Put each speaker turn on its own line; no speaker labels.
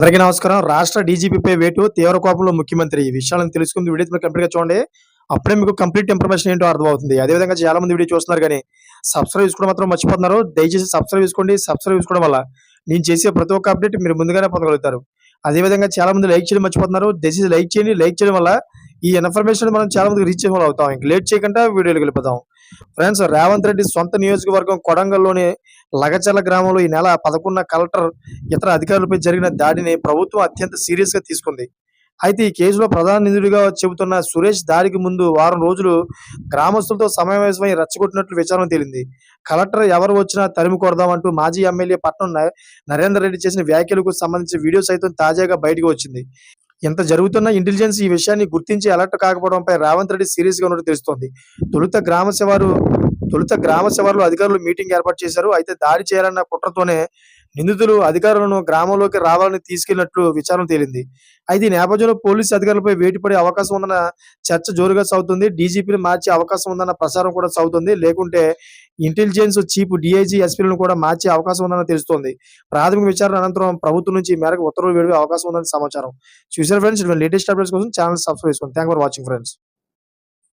అందరికీ నమస్కారం. రాష్ట్ర డీజీపీపై వేటు తీవ్ర కోపంలో ముఖ్యమంత్రి. ఈ విషయాలను తెలుసుకుంది వీడియో మీరు కంప్లీట్‌గా చూడండి. అప్పుడే మీకు కంప్లీట్ ఇన్ఫర్మేషన్ ఏంటో అర్థమవుతుంది. అదేవిధంగా చాలా మంది వీడియో చూస్తున్నారు గానీ, సబ్స్క్రైబ్ చేసుకోవడం మాత్రం మర్చిపోతున్నారు. దయచేసి సబ్స్క్రైబ్ చేసుకోండి. సబ్స్క్రైబ్ చేసుకోవడం వల్ల నేను చేసే ప్రతి ఒక్క అప్డేట్ మీరు ముందుగానే పొందగలుగుతారు. అదేవిధంగా చాలా మంది లైక్ చేయడం మర్చిపోతున్నారు. దయచేసి లైక్ చేయండి. లైక్ చేయడం వల్ల ఈ ఇన్ఫర్మేషన్ మనం చాలా మందికి రీచ్ అయ్యేవాళ్ళం అవుతాం. ఇంక లేట్ చేయకుండా వీడియోలోకి వెళ్ళిపోదాం. ఫ్రెండ్స్, రేవంత్ రెడ్డి సొంత నియోజకవర్గం కొడంగల్‌లోని లగచర్ల గ్రామంలో ఈ నెల 11న కలెక్టర్, ఇతర అధికారులపై జరిగిన దాడిని ప్రభుత్వం అత్యంత సీరియస్‌గా తీసుకుంది. అయితే ఈ కేసులో ప్రధాన నిందితుడిగా చెబుతున్న సురేష్ దాడికి ముందు వారం రోజులు గ్రామస్తులతో సమావేశమై రెచ్చగొట్టినట్లు విచారణ తేలింది. కలెక్టర్ ఎవరు వచ్చినా తరిమి కొడదామంటూ మాజీ ఎమ్మెల్యే పట్నం నరేందర్ రెడ్డి చేసిన వ్యాఖ్యలకు సంబంధించిన వీడియో సైతం తాజాగా బయటకు వచ్చింది. ఇంత జరుగుతున్న ఇంటెలిజెన్స్ ఈ విషయాన్ని గుర్తించి అలర్ట్ కాకపోవడంపై రేవంత్ రెడ్డి సీరియస్‌గా ఉన్నట్టు తెలుస్తోంది. తొలుత గ్రామ శివారులో అధికారులు మీటింగ్ ఏర్పాటు చేశారు. అయితే దాడి చేయాలన్న కుట్రతోనే నిందితులు అధికారులను గ్రామంలోకి రావాలని తీసుకెళ్లినట్లు విచారణ తేలింది. అయితే ఈ నేపథ్యంలో పోలీసు అధికారులపై వేటు పడే అవకాశం ఉందన్న చర్చ జోరుగా సాగుతుంది. డీజీపీని మార్చే అవకాశం ఉందన్న ప్రచారం కూడా సాగుతుంది. లేకుంటే ఇంటెలిజెన్స్ చీఫ్ డీఐజీ, ఎస్పీలను కూడా మార్చే అవకాశం ఉందని తెలుస్తోంది. ప్రాథమిక విచారణ అనంతరం ప్రభుత్వం నుంచి ఈ మేరకు ఉత్తర్వులు వెలువడే అవకాశం ఉందని సమాచారం. చూసారా ఫ్రెండ్స్, లేటెస్ట్ అప్డేట్స్ కోసం ఛానల్ సబ్స్క్రైబ్ చేసుకోండి. Thanks for watching friends.